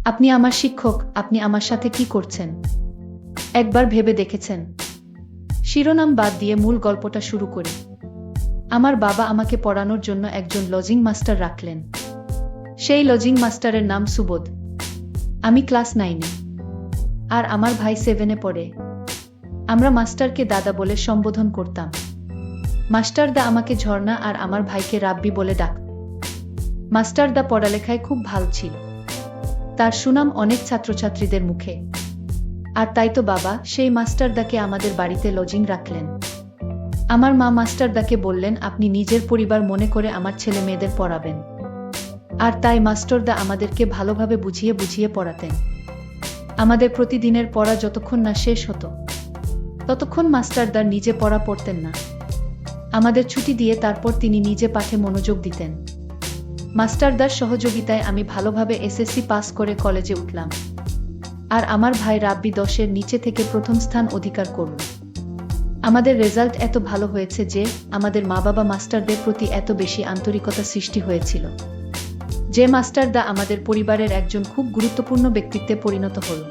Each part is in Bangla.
আপনি আমার শিক্ষক, আপনি আমার সাথে কি করছেন? একবার ভেবে দেখেছেন? শিরোনাম বাদ দিয়ে মূল গল্পটা শুরু করি। আমার বাবা আমাকে পড়ানোর জন্য একজন লজিং মাস্টার রাখলেন। সেই লজিং মাস্টারের নাম সুবোধ। আমি ক্লাস 9-এ, আর আমার ভাই 7-এ পড়ে। আমরা মাস্টারকে দাদা বলে সম্বোধন করতাম। মাস্টারদা আমাকে ঝর্ণা আর আমার ভাইকে রাব্বি বলে ডাকত। মাস্টারদা পড়ালেখায় খুব ভালো ছিল। তার সুনাম অনেক ছাত্রছাত্রীদের মুখে। আর তাই তো বাবা সেই মাস্টারদাকে আমাদের বাড়িতে লজিং রাখলেন। আমার মা মাস্টারদাকে বললেন, আপনি নিজের পরিবার মনে করে আমার ছেলে মেয়েদের পড়াবেন। আর তাই মাস্টারদা আমাদেরকে ভালোভাবে বুঝিয়ে বুঝিয়ে পড়াতেন। আমাদের প্রতিদিনের পড়া যতক্ষণ না শেষ হতো ততক্ষণ মাস্টারদার নিজে পড়া পড়তেন না। আমাদের ছুটি দিয়ে তারপর তিনি নিজে পাঠে মনোযোগ দিতেন। মাস্টারদার সহযোগিতায় আমি ভালোভাবে এসএসসি পাস করে কলেজে উঠলাম। আর আমার ভাই রাব্বি 10-এর নিচে থেকে প্রথম স্থান অধিকার করল। আমাদের রেজাল্ট এত ভালো হয়েছে যে আমাদের মা বাবা মাস্টারদের প্রতি এত বেশি আন্তরিকতা সৃষ্টি হয়েছিল যে মাস্টারদা আমাদের পরিবারের একজন খুব গুরুত্বপূর্ণ ব্যক্তিত্বে পরিণত হল।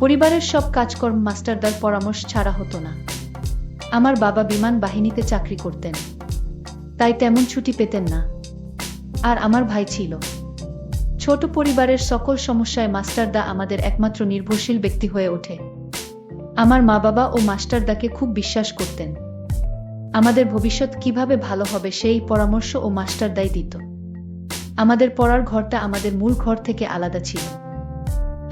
পরিবারের সব কাজকর্ম মাস্টারদার পরামর্শ ছাড়া হতো না। আমার বাবা বিমান বাহিনীতে চাকরি করতেন, তাই তেমন ছুটি পেতেন না। আর আমার ভাই ছিল ছোট। পরিবারের সকল সমস্যায় মাস্টারদা আমাদের একমাত্র নির্ভরশীল ব্যক্তি হয়ে ওঠে। আমার মা বাবা ও মাস্টারদাকে খুব বিশ্বাস করতেন। আমাদের ভবিষ্যৎ কিভাবে ভালো হবে সেই পরামর্শ ও মাস্টারদাই দিত। আমাদের পড়ার ঘরটা আমাদের মূল ঘর থেকে আলাদা ছিল।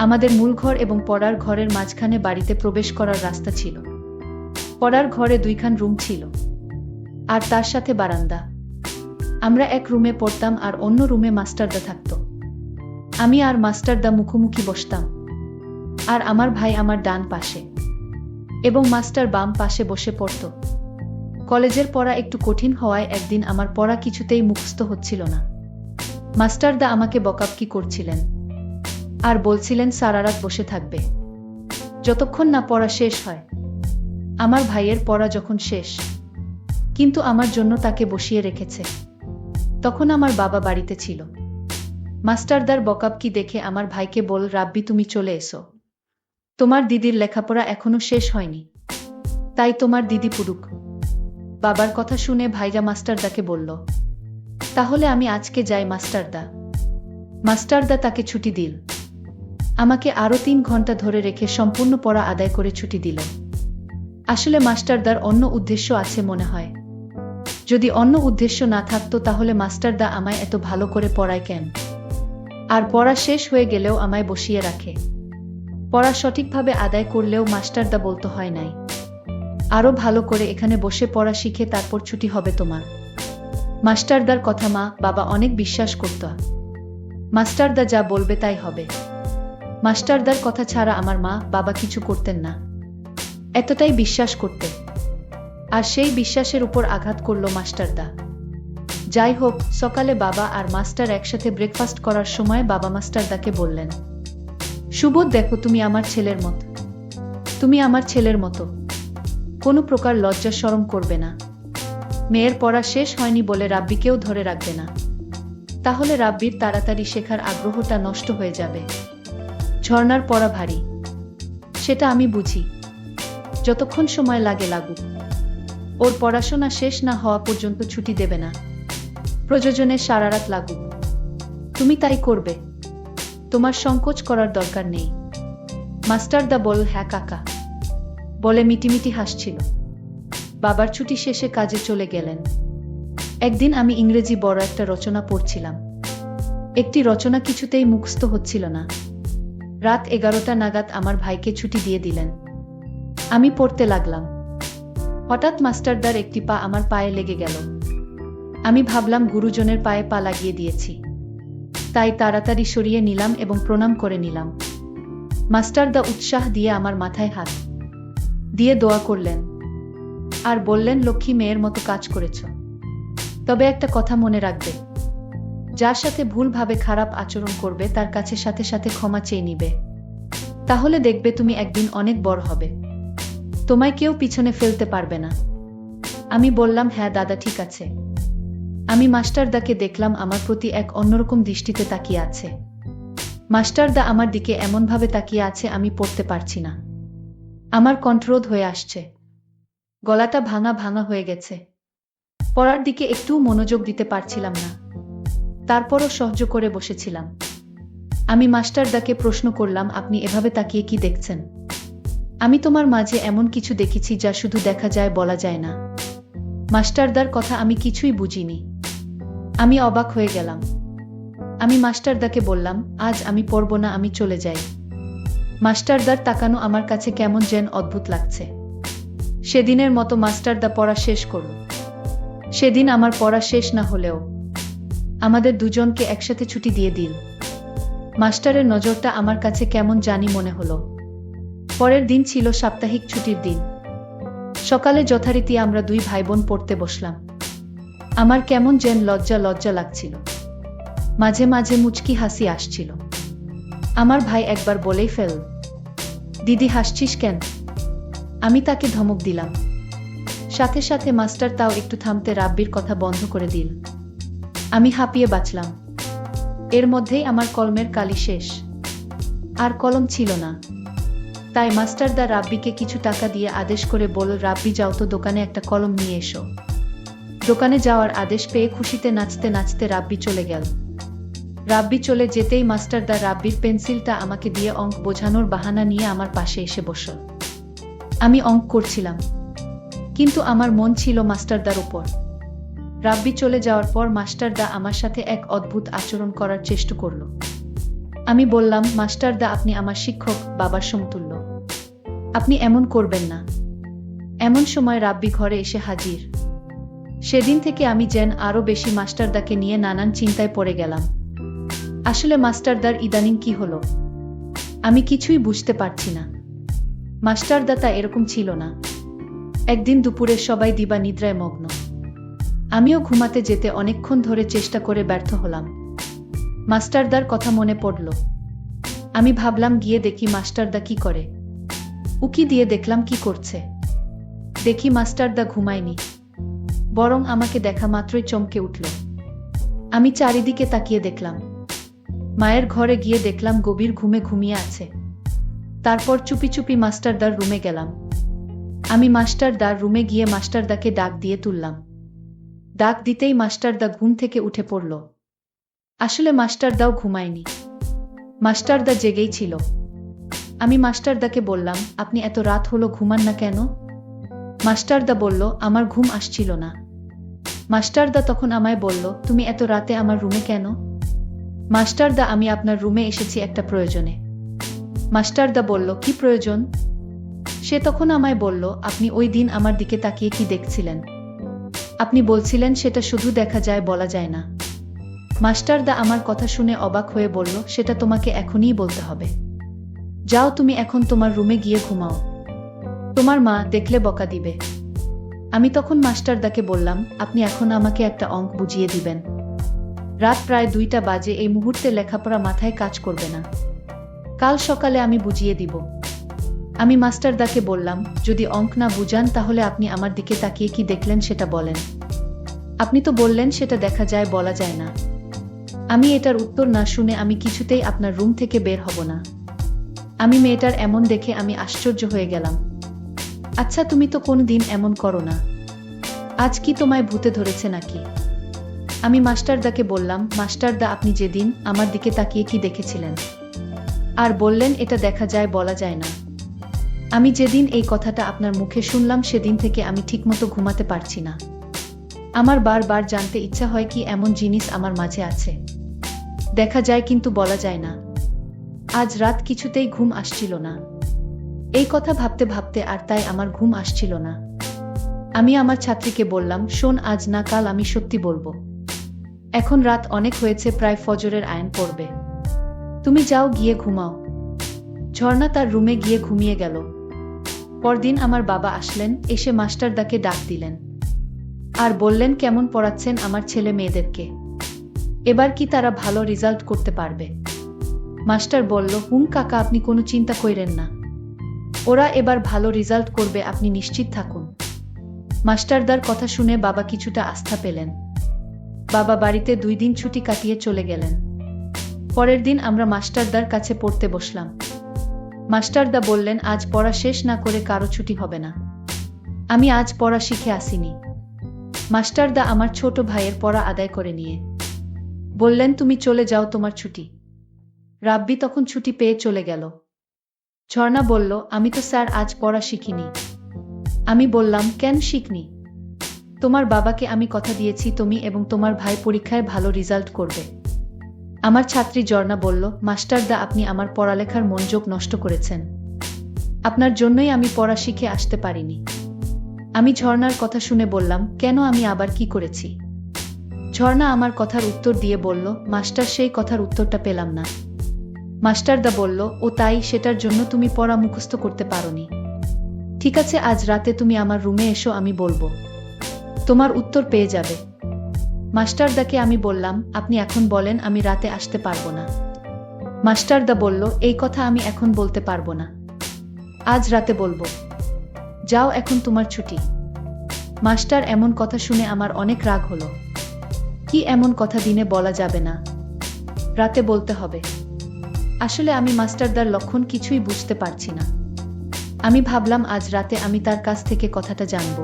আমাদের মূল ঘর এবং পড়ার ঘরের মাঝখানে বাড়িতে প্রবেশ করার রাস্তা ছিল। পড়ার ঘরে 2খান রুম ছিল, আর তার সাথে বারান্দা। আমরা এক রুমে পড়তাম আর অন্য রুমে মাস্টারদা থাকত। আমি আর মাস্টারদা মুখোমুখি বসতাম, আর আমার ভাই আমার ডান পাশে এবং মাস্টার বাম পাশে বসে পড়ত। কলেজের পড়া একটু কঠিন হওয়ায় একদিন আমার পড়া কিছুতেই মুখস্থ হচ্ছিল না। মাস্টারদা আমাকে বকাবকি করছিলেন আর বলছিলেন সারা রাত বসে থাকবে যতক্ষণ না পড়া শেষ হয়। আমার ভাইয়ের পড়া যখন শেষ, কিন্তু আমার জন্য তাকে বসিয়ে রেখেছে, তখন আমার বাবা বাড়িতে ছিল। মাস্টারদার বকাবকি দেখে আমার ভাইকে বল, রাব্বি তুমি চলে এসো, তোমার দিদির লেখাপড়া এখনো শেষ হয়নি, তাই তোমার দিদি পড়ুক। বাবার কথা শুনে ভাইরা মাস্টারদাকে বলল, তাহলে আমি আজকে যাই মাস্টারদা। মাস্টারদা তাকে ছুটি দিল। আমাকে আরো 3 ঘন্টা ধরে রেখে সম্পূর্ণ পড়া আদায় করে ছুটি দিল। আসলে মাস্টারদার অন্য উদ্দেশ্য আছে মনে হয়। যদি অন্য উদ্দেশ্য না থাকতো তাহলে মাস্টারদা আমায় এত ভালো করে পড়ায় কেন? আর পড়া শেষ হয়ে গেলেও আমায় বসিয়ে রাখে। পড়া সঠিকভাবে আদায় করলেও মাস্টারদা বলতে হয় নাই, আরো ভালো করে এখানে বসে পড়া শিখে তারপর ছুটি হবে তোমার। মাস্টারদার কথা মা বাবা অনেক বিশ্বাস করত। মাস্টারদা যা বলবে তাই হবে। মাস্টারদার কথা ছাড়া আমার মা বাবা কিছু করতেন না, এতটাই বিশ্বাস করতে। আর সেই বিশ্বাসের উপর আঘাত করল মাস্টারদা। যাই হোক, সকালে বাবা আর মাস্টার একসাথে ব্রেকফাস্ট করার সময় বাবা মাস্টারদাকে বললেন, সুবোধ দেখো, তুমি আমার ছেলের মতো, তুমি আমার ছেলের মতো কোনো প্রকার লজ্জা শরম করবে না। মেয়ের পড়া শেষ হয়নি বলে রাব্বিকেও ধরে রাখবে না, তাহলে রাব্বির তাড়াতাড়ি শেখার আগ্রহটা নষ্ট হয়ে যাবে। ঝর্ণার পড়া ভারী, সেটা আমি বুঝি। যতক্ষণ সময় লাগে লাগুক, ওর পড়াশোনা শেষ না হওয়া পর্যন্ত ছুটি দেবে না। প্রয়োজনে সারা রাত লাগুক, তুমি তাই করবে, তোমার সংকোচ করার দরকার নেই। মাস্টারদা বল, হ্যাঁ কাকা বলে মিটিমিটি হাসছিল। বাবার ছুটি শেষে কাজে চলে গেলেন। একদিন আমি ইংরেজি বড় একটা রচনা পড়ছিলাম। একটি রচনা কিছুতেই মুখস্থ হচ্ছিল না। রাত 11টা নাগাদ আমার ভাইকে ছুটি দিয়ে দিলেন। আমি পড়তে লাগলাম। হঠাৎ মাস্টারদার একটি পা আমার পায়ে লেগে গেল। আমি ভাবলাম গুরুজনের পায়ে পা লাগিয়ে দিয়েছি, তাই তাড়াতাড়ি সরিয়ে নিলাম এবং প্রণাম করে নিলাম। মাস্টারদা উৎসাহ দিয়ে আমার মাথায় হাত দিয়ে দোয়া করলেন আর বললেন, লক্ষ্মী মেয়ের মতো কাজ করেছ। তবে একটা কথা মনে রাখবে, যার সাথে ভুলভাবে খারাপ আচরণ করবে তার কাছে সাথে সাথে ক্ষমা চেয়ে নিবে, তাহলে দেখবে তুমি একদিন অনেক বড় হবে, তোমায় কেউ পিছনে ফেলতে পারবে না। আমি বললাম, হ্যাঁ দাদা ঠিক আছে। আমি মাস্টারদাকে দেখলাম আমার প্রতি এক অন্যরকম দৃষ্টিতে তাকিয়ে আছে। মাস্টারদা আমার দিকে এমনভাবে তাকিয়ে আছে আমি পড়তে পারছি না। আমার কণ্ঠরোধ হয়ে আসছে, গলাটা ভাঙা ভাঙা হয়ে গেছে। পড়ার দিকে একটু মনোযোগ দিতে পারছিলাম না। তারপরও সহ্য করে বসেছিলাম। আমি মাস্টারদাকে প্রশ্ন করলাম, আপনি এভাবে তাকিয়ে কি দেখছেন? আমি তোমার মাঝে এমন কিছু দেখেছি যা শুধু দেখা যায় বলা যায় না। মাস্টারদার কথা আমি কিছুই বুঝিনি। আমি অবাক হয়ে গেলাম। আমি মাস্টারদাকে বললাম, আজ আমি পড়ব না, আমি চলে যাই। মাস্টারদার তাকানো আমার কাছে কেমন যেন অদ্ভুত লাগছে। সেদিনের মতো মাস্টারদা পড়া শেষ করল। সেদিন আমার পড়া শেষ না হলেও আমাদের দুজনকে একসাথে ছুটি দিয়ে দিল। মাস্টারের নজরটা আমার কাছে কেমন জানি মনে হলো। পরের দিন ছিল সাপ্তাহিক ছুটির দিন। সকালে যথারীতি আমরা দুই ভাইবোন পড়তে বসলাম। আমার কেমন যেন লজ্জা লজ্জা লাগছিল। মাঝে মাঝে মুচকি হাসি আসছিল। আমার ভাই একবার বলেই ফেল, দিদি হাসছিস কেন? আমি তাকে ধমক দিলাম। সাথে সাথে মাস্টার তাও একটু থামতে রাব্বির কথা বন্ধ করে দিল। আমি হাঁপিয়ে বাঁচলাম। এর মধ্যেই আমার কলমের কালি শেষ। আর কলম ছিল না। তাই মাস্টারদা রাব্বিকে কিছু টাকা দিয়ে আদেশ করে বলল, রাব্বি যাও তো দোকানে একটা কলম নিয়ে এসো। দোকানে যাওয়ার আদেশ পেয়ে খুশিতে নাচতে নাচতে রাব্বি চলে গেল। রাব্বি চলে যেতেই মাস্টারদা রাব্বির পেন্সিলটা আমাকে দিয়ে অঙ্ক বোঝানোর বাহানা নিয়ে আমার পাশে এসে বসল। আমি অঙ্ক করছিলাম, কিন্তু আমার মন ছিল মাস্টারদার উপর। রাব্বি চলে যাওয়ার পর মাস্টারদা আমার সাথে এক অদ্ভুত আচরণ করার চেষ্টা করল। আমি বললাম, মাস্টারদা আপনি আমার শিক্ষক, বাবার সমতুল্য। আপনি এমন করবেন না। এমন সময় রাব্বি ঘরে এসে হাজির। সেদিন থেকে আমি যেন আরো বেশি মাস্টারদাকে নিয়ে নানান চিন্তায় পড়ে গেলাম। আসলে মাস্টারদার ইদানিং কি হলো আমি কিছুই বুঝতে পারছি না। মাস্টারদা তা এরকম ছিল না। একদিন দুপুরে সবাই দিবা নিদ্রায় মগ্ন। আমিও ঘুমাতে যেতে অনেকক্ষণ ধরে চেষ্টা করে ব্যর্থ হলাম। মাস্টারদার কথা মনে পড়ল। আমি ভাবলাম গিয়ে দেখি মাস্টারদা কি করে। উকি দিয়ে দেখলাম কি করছে। দেখি মাস্টারদা ঘুমায়নি, বরং আমাকে দেখা মাত্রই চমকে উঠল। আমি চারিদিকে তাকিয়ে দেখলাম। মায়ের ঘরে গিয়ে দেখলাম গভীর ঘুমে ঘুমিয়ে আছে। তারপর চুপি চুপি মাস্টারদার রুমে গেলাম। আমি মাস্টারদার রুমে গিয়ে মাস্টারদাকে ডাক দিয়ে তুললাম। ডাক দিতেই মাস্টারদা ঘুম থেকে উঠে পড়ল। আসলে মাস্টারদাও ঘুমায়নি, মাস্টারদা জেগেই ছিল। আমি মাস্টারদাকে বললাম, আপনি এত রাত হলো ঘুমান না কেন? মাস্টারদা বলল, আমার ঘুম আসছিল না। মাস্টারদা তখন আমায় বলল, তুমি এত রাতে আমার রুমে কেন? মাস্টারদা, আমি আপনার রুমে এসেছি একটা প্রয়োজনে। মাস্টারদা বলল, কি প্রয়োজন? সে তখন আমায় বলল, আপনি ওই দিন আমার দিকে তাকিয়ে কি দেখছিলেন? আপনি বলছিলেন সেটা শুধু দেখা যায় বলা যায় না। মাস্টারদা আমার কথা শুনে অবাক হয়ে বলল, সেটা তোমাকে এখনই বলতে হবে। যাও তুমি এখন তোমার রুমে গিয়ে ঘুমাও, তোমার মা দেখলে বকা দিবে। আমি তখন মাস্টারদাকে বললাম, আপনি এখন আমাকে একটা অঙ্ক বুঝিয়ে দিবেন। রাত প্রায় 2টা বাজে, এই মুহূর্তে লেখাপড়া মাথায় কাজ করবে না। কাল সকালে আমি বুঝিয়ে দিব। আমি মাস্টারদাকে বললাম, যদি অঙ্ক না বুঝান তাহলে আপনি আমার দিকে তাকিয়ে কি দেখলেন সেটা বলেন। আপনি তো বললেন সেটা দেখা যায় বলা যায় না। আমি এটার উত্তর না শুনে আমি কিছুতেই আপনার রুম থেকে বের হব না। আমি মেয়েটার এমন দেখে আমি আশ্চর্য হয়ে গেলাম। আচ্ছা, তুমি তো কোনদিন এমন করো না, আজ কি তোমায় ভূতে ধরেছে নাকি? আমি মাস্টারদাকে বললাম, মাস্টারদা আপনি যেদিন আমার দিকে তাকিয়ে কি দেখেছিলেন আর বললেন এটা দেখা যায় বলা যায় না, আমি যেদিন এই কথাটা আপনার মুখে শুনলাম সেদিন থেকে আমি ঠিকমতো ঘুমাতে পারছি না। আমার বারবার জানতে ইচ্ছা হয় কি এমন জিনিস আমার মাঝে আছে, দেখা যায় কিন্তু বলা যায় না। আজ রাত কিছুতেই ঘুম আসছিল না। এই কথা ভাবতে ভাবতে আর তাই আমার ঘুম আসছিল না। আমি আমার ছাত্রীকে বললাম, শোন, আজ না কাল আমি সত্যি বলবো। এখন রাত অনেক হয়েছে, প্রায় ফজরের আয়ান পড়বে। তুমি যাও গিয়ে ঘুমাও। ঝর্ণা তার রুমে গিয়ে ঘুমিয়ে গেল। পরদিন আমার বাবা আসলেন, এসে মাস্টারদাকে ডাক দিলেন আর বললেন, কেমন পড়াচ্ছেন আমার ছেলে মেয়েদেরকে? এবার কি তারা ভালো রেজাল্ট করতে পারবে? মাস্টার বলল, হুম কাকা, আপনি কোনো চিন্তা কইরেন না, ওরা এবার ভালো রেজাল্ট করবে, আপনি নিশ্চিত থাকুন। মাস্টারদার কথা শুনে বাবা কিছুটা আস্থা পেলেন। বাবা বাড়িতে 2 দিন ছুটি কাটিয়ে চলে গেলেন। পরের দিন আমরা মাস্টারদার কাছে পড়তে বসলাম। মাস্টারদা বললেন, আজ পড়া শেষ না করে কারো ছুটি হবে না। আমি আজ পড়া শিখে আসিনি। মাস্টারদা আমার ছোট ভাইয়ের পড়া আদায় করে নিয়ে বললেন, তুমি চলে যাও, তোমার ছুটি। রাব্বি তখন ছুটি পেয়ে চলে গেল। ঝর্ণা বলল, আমি তো স্যার আজ পড়া শিখিনি। আমি বললাম, কেন শিখনি? তোমার বাবাকে আমি কথা দিয়েছি তুমি এবং তোমার ভাই পরীক্ষায় ভালো রেজাল্ট করবে। আমার ছাত্রী ঝর্ণা বলল, মাস্টারদা আপনি আমার পড়ালেখার মনোযোগ নষ্ট করেছেন। আপনার জন্যই আমি পড়া শিখে আসতে পারিনি। আমি ঝর্ণার কথা শুনে বললাম, কেন, আমি আবার কি করেছি? ঝর্ণা আমার কথার উত্তর দিয়ে বলল, মাস্টার সেই কথার উত্তরটা পেলাম না। মাস্টারদা বলল, ও তাই, সেটার জন্য তুমি পড়া মুখস্থ করতে পারোনি। ঠিক আছে, আজ রাতে তুমি আমার রুমে এসো, আমি বলবো, তোমার উত্তর পেয়ে যাবে। মাস্টারদাকে আমি বললাম, আপনি এখন বলেন, আমি রাতে আসতে পারবো না। মাস্টারদা বলল, এই কথা আমি এখন বলতে পারবো না, আজ রাতে বলবো। যাও, এখন তোমার ছুটি। মাস্টার এমন কথা শুনে আমার অনেক রাগ হলো। কি এমন কথা দিনে বলা যাবে না, রাতে বলতে হবে? আসলে আমি মাস্টারদার লক্ষণ কিছুই বুঝতে পারছি না। আমি ভাবলাম আজ রাতে আমি তার কাছ থেকে কথাটা জানব।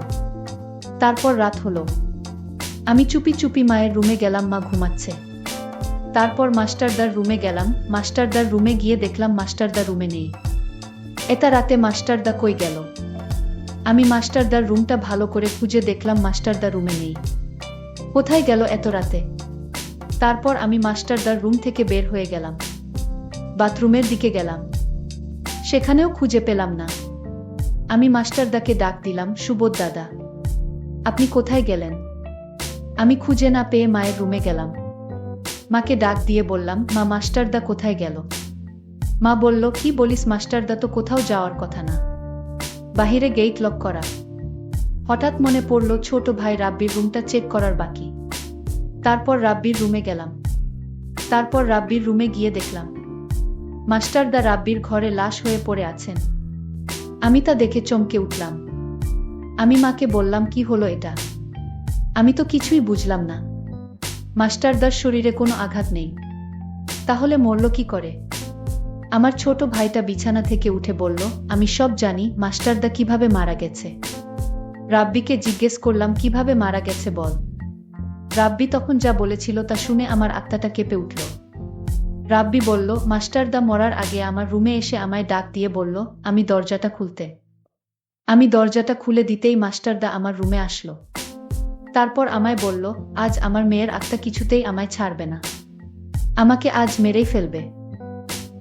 তারপর রাত হলো। আমি চুপি চুপি মায়ের রুমে গেলাম, মা ঘুমাচ্ছে। তারপর মাস্টারদার রুমে গেলাম। মাস্টারদার রুমে গিয়ে দেখলাম মাস্টারদা রুমে নেই। এটা রাতে মাস্টারদা কই গেল? আমি মাস্টারদার রুমটা ভালো করে খুঁজে দেখলাম মাস্টারদা রুমে নেই। কোথায় গেল এত রাতে? তারপর আমি মাস্টারদার রুম থেকে বের হয়ে গেলাম, বাথরুমের দিকে গেলাম, সেখানেও খুঁজে পেলাম না। আমি মাস্টারদাকে ডাক দিলাম, সুবোধ দাদা, আপনি কোথায় গেলেন? আমি খুঁজে না পেয়ে মায়ের রুমে গেলাম। মাকে ডাক দিয়ে বললাম, মা, মাস্টারদা কোথায় গেল? মা বলল, কি বলিস, মাস্টারদা তো কোথাও যাওয়ার কথা না, বাহিরে গেট লক করা। হঠাৎ মনে পড়ল ছোট ভাই রাব্বির রুমটা চেক করার বাকি। তারপর রাব্বির রুমে গেলাম। তারপর রাব্বির রুমে গিয়ে দেখলাম মাস্টারদা রাব্বির ঘরে লাশ হয়ে পড়ে আছেন। আমি তা দেখে চমকে উঠলাম। আমি মাকে বললাম, কি হলো এটা? আমি তো কিছুই বুঝলাম না। মাস্টারদার শরীরে কোনো আঘাত নেই, তাহলে মরল কি করে? আমার ছোট ভাইটা বিছানা থেকে উঠে বলল, আমি সব জানি, মাস্টারদা কিভাবে মারা গেছে। রাব্বিকে জিজ্ঞেস করলাম, কিভাবে মারা গেছে বল। রাব্বি তখন যা বলেছিল তা শুনে আমার আত্মাটা কেঁপে উঠল। রাব্বি বলল, মাস্টারদা মরার আগে আমার রুমে এসে আমায় ডাক দিয়ে বলল আমি দরজাটা খুলতে। আমি দরজাটা খুলে দিতেই মাস্টারদা আমার রুমে আসলো। তারপর আমায় বলল, আজ আমার মেয়ের আত্মা কিছুতেই আমায় ছাড়বে না, আমাকে আজ মেরেই ফেলবে।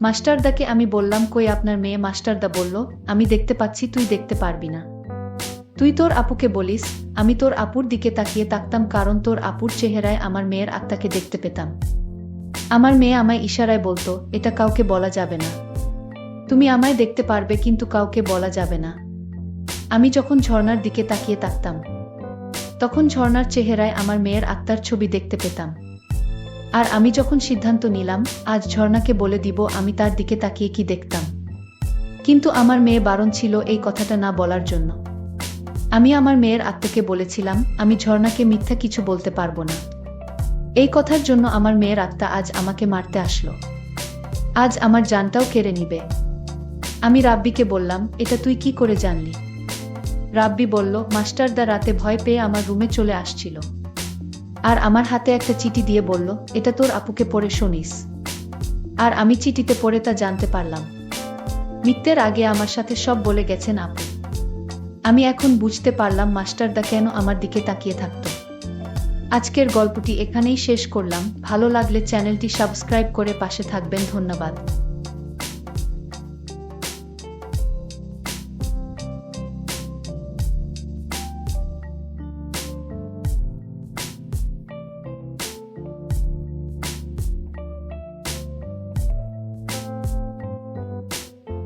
মাস্টারদাকে আমি বললাম, কই আপনার মেয়ে? মাস্টারদা বলল, আমি দেখতে পাচ্ছি, তুই দেখতে পারবি না। তুই তোর আপুকে বলিস। আমি তোর আপুর দিকে তাকিয়ে থাকতাম, কারণ তোর আপুর চেহারায় আমার মেয়ের আত্মাকে দেখতে পেতাম। আমার মেয়ে আমায় ইশারায় বলতো, এটা কাউকে বলা যাবে না, তুমি আমায় দেখতে পারবে কিন্তু কাউকে বলা যাবে না। আমি যখন ঝর্ণার দিকে তাকিয়ে থাকতাম, তখন ঝর্ণার চেহারায় আমার মেয়ের আত্মার ছবি দেখতে পেতাম। আর আমি যখন সিদ্ধান্ত নিলাম আজ ঝর্ণাকে বলে দিব আমি তার দিকে তাকিয়ে কি দেখতাম, কিন্তু আমার মেয়ে বারণ ছিল এই কথাটা না বলার জন্য। আমি আমার মেয়ের আত্মাকে বলেছিলাম, আমি ঝর্ণাকে মিথ্যা কিছু বলতে পারবো না। এই কথার জন্য আমার মেয়ের আত্মা আজ আমাকে মারতে আসলো, আজ আমার জানটাও কেড়ে নিবে। আমি রাব্বিকে বললাম, এটা তুই কি করে জানলি? রাব্বি বলল, মাস্টারদা রাতে ভয় পেয়ে আমার রুমে চলে আসছিল, আর আমার হাতে একটা চিঠি দিয়ে বলল, এটা তোর আপুকে পড়ে শোনিস। আর আমি চিঠিতে পড়ে তা জানতে পারলাম, মৃত্যুর আগে আমার সাথে সব বলে গেছেন আপু। আমি এখন বুঝতে পারলাম মাস্টারদা কেন আমার দিকে তাকিয়ে থাকতো। আজকের গল্পটি এখানেই শেষ করলাম। ভালো লাগলে চ্যানেলটি সাবস্ক্রাইব করে পাশে থাকবেন। ধন্যবাদ।